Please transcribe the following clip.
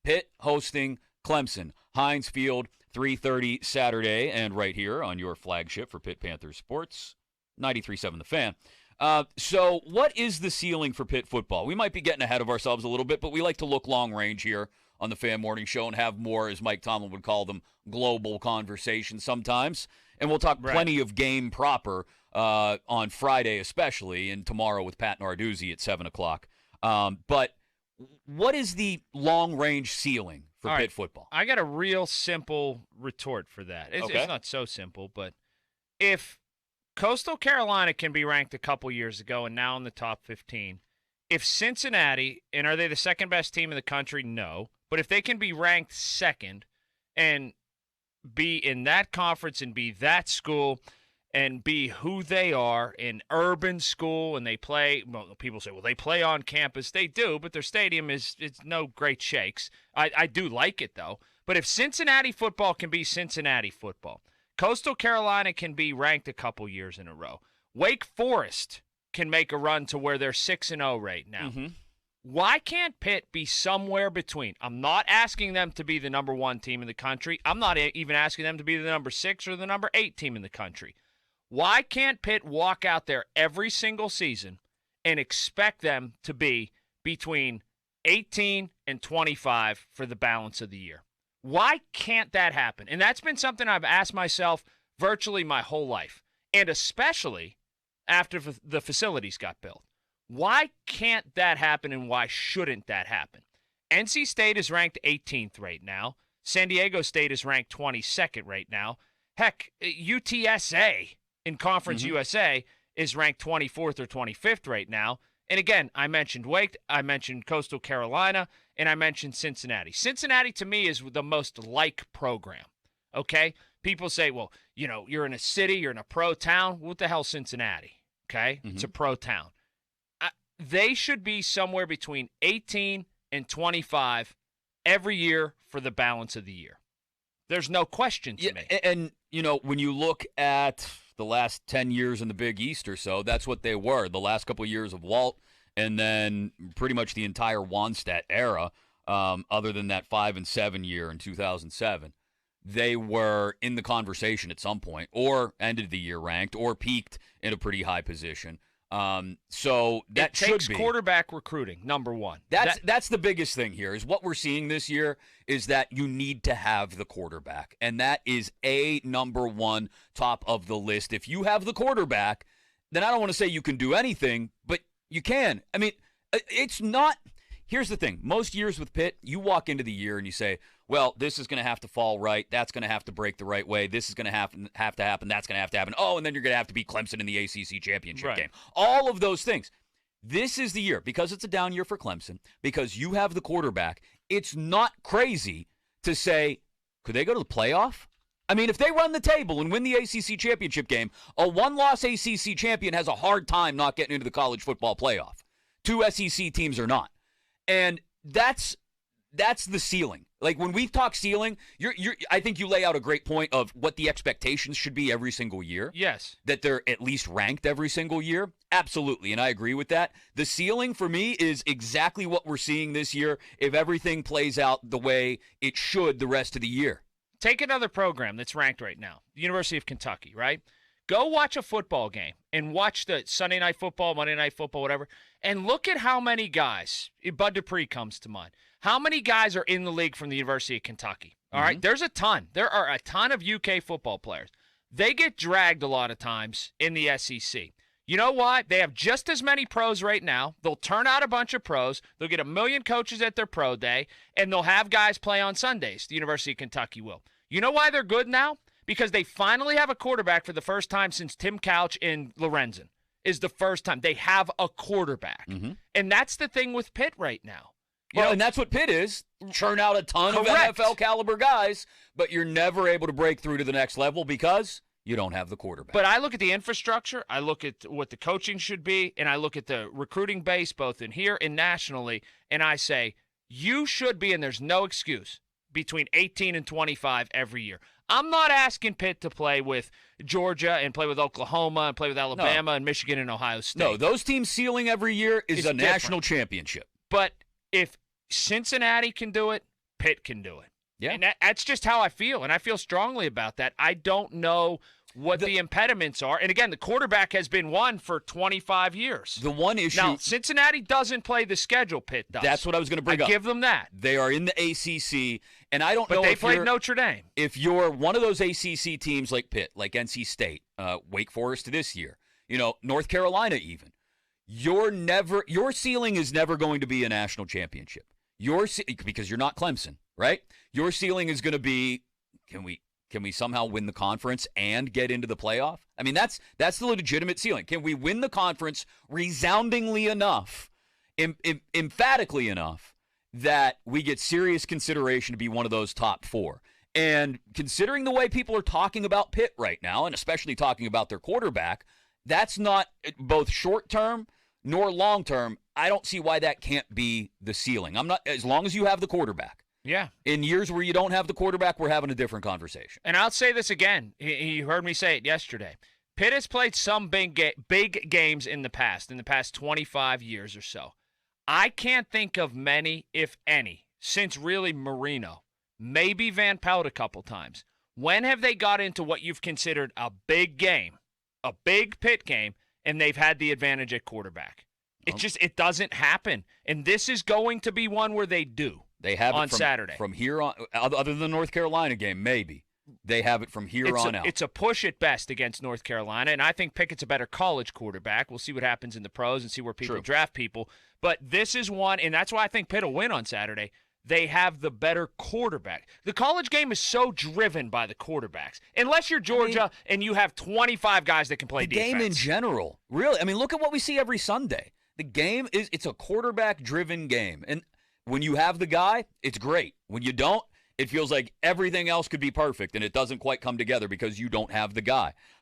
Pitt hosting Clemson. Heinz Field, 3:30 Saturday, and right here on your flagship for Pitt Panthers Sports, 93.7 The Fan. So what is the ceiling for Pitt football? We might be getting ahead of ourselves a little bit, but we like to look long range here on the Fan Morning Show and have more, as Mike Tomlin would call them, global conversations sometimes. And we'll talk plenty of game proper on Friday especially, and tomorrow with Pat Narduzzi at 7 o'clock. But what is the long-range ceiling for Pitt football? I got a real simple retort for that. It's not so simple, but if Coastal Carolina can be ranked a couple years ago and now in the top 15, if Cincinnati, and are they the second-best team in the country? No. But if they can be ranked second and be in that conference and be that school and be who they are, an urban school, and they play, well, people say, well, they play on campus. They do, but their stadium it's no great shakes. I do like it, though. But if Cincinnati football can be Cincinnati football, Coastal Carolina can be ranked a couple years in a row, Wake Forest can make a run to where they're 6-0 right now. Mm-hmm. Why can't Pitt be somewhere between? I'm not asking them to be the number 1 team in the country. I'm not even asking them to be the number 6 or the number 8 team in the country. Why can't Pitt walk out there every single season and expect them to be between 18 and 25 for the balance of the year? Why can't that happen? And that's been something I've asked myself virtually my whole life, and especially after the facilities got built. Why can't that happen, and why shouldn't that happen? NC State is ranked 18th right now. San Diego State is ranked 22nd right now. Heck, UTSA in Conference USA is ranked 24th or 25th right now. And again, I mentioned Wake, I mentioned Coastal Carolina, and I mentioned Cincinnati. Cincinnati, to me, is the most like program, okay? People say, well, you know, you're in a city, you're in a pro town. What the hell's Cincinnati, okay? It's a pro town. They should be somewhere between 18 and 25 every year for the balance of the year. There's no question to me. And, you know, when you look at the last 10 years in the Big East or so, that's what they were. The last couple of years of Walt and then pretty much the entire Wannstedt era, other than that 5-7 year in 2007. They were in the conversation at some point, or ended the year ranked, or peaked in a pretty high position. So that takes should be quarterback recruiting, number one. That's the biggest thing here is what we're seeing this year is that you need to have the quarterback, and that is a number one top of the list. If you have the quarterback, then I don't want to say you can do anything, but you can. I mean, it's not. Here's the thing. Most years with Pitt, you walk into the year and you say, well, this is going to have to fall right. That's going to have to break the right way. This is going to have to happen. That's going to have to happen. Oh, and then you're going to have to beat Clemson in the ACC championship game. All of those things. This is the year, because it's a down year for Clemson, because you have the quarterback. It's not crazy to say, could they go to the playoff? I mean, if they run the table and win the ACC championship game, a one-loss ACC champion has a hard time not getting into the college football playoff. 2 SEC teams are not. And that's the ceiling. Like when we talk ceiling, I think you lay out a great point of what the expectations should be every single year. Yes. That they're at least ranked every single year. Absolutely, and I agree with that. The ceiling for me is exactly what we're seeing this year if everything plays out the way it should the rest of the year. Take another program that's ranked right now, the University of Kentucky, right? Go watch a football game and watch the Sunday Night Football, Monday Night Football, whatever, and look at how many guys, Bud Dupree comes to mind, how many guys are in the league from the University of Kentucky, all right? There's a ton. There are a ton of UK football players. They get dragged a lot of times in the SEC. You know why? They have just as many pros right now. They'll turn out a bunch of pros. They'll get 1 million coaches at their pro day, and they'll have guys play on Sundays. The University of Kentucky will. You know why they're good now? Because they finally have a quarterback for the first time since Tim Couch and Lorenzen is the first time. They have a quarterback. And that's the thing with Pitt right now. Well, and that's what Pitt is. Churn out a ton of NFL caliber guys, but you're never able to break through to the next level because you don't have the quarterback. But I look at the infrastructure, I look at what the coaching should be, and I look at the recruiting base both in here and nationally, and I say you should be, and there's no excuse, between 18 and 25 every year. I'm not asking Pitt to play with Georgia and play with Oklahoma and play with Alabama and Michigan and Ohio State. No, those teams' ceiling every year is a national championship. But if Cincinnati can do it, Pitt can do it. Yeah. And that's just how I feel, and I feel strongly about that. I don't know what the impediments are. And, again, the quarterback has been one for 25 years. The one issue. Now, Cincinnati doesn't play the schedule Pitt does. That's what I was going to bring up. Give them that. They are in the ACC, and I don't know if they if played Notre Dame. If you're one of those ACC teams like Pitt, like NC State, Wake Forest this year, North Carolina even, your ceiling is never going to be a national championship. Because you're not Clemson, right? Your ceiling is going to be, can we somehow win the conference and get into the playoff? I mean, that's the legitimate ceiling. Can we win the conference resoundingly enough, emphatically enough, that we get serious consideration to be one of those top 4? And considering the way people are talking about Pitt right now, and especially talking about their quarterback, that's not both short-term nor long-term. I don't see why that can't be the ceiling. As long as you have the quarterback. Yeah. In years where you don't have the quarterback, we're having a different conversation. And I'll say this again. You heard me say it yesterday. Pitt has played some big games in the past 25 years or so. I can't think of many, if any, since really Marino, maybe Van Pelt a couple times. When have they got into what you've considered a big game, a big Pitt game, and they've had the advantage at quarterback? It doesn't happen. And this is going to be one where they do. They have on it Saturday. From here on, other than the North Carolina game, maybe. They have it from here on out. It's a push at best against North Carolina, and I think Pickett's a better college quarterback. We'll see what happens in the pros and see where people draft people. But this is one, and that's why I think Pitt will win on Saturday. They have the better quarterback. The college game is so driven by the quarterbacks. Unless you're Georgia and you have 25 guys that can play defense. The game in general, really. I mean, look at what we see every Sunday. The game it's a quarterback-driven game. And when you have the guy, it's great. When you don't, it feels like everything else could be perfect, and it doesn't quite come together because you don't have the guy.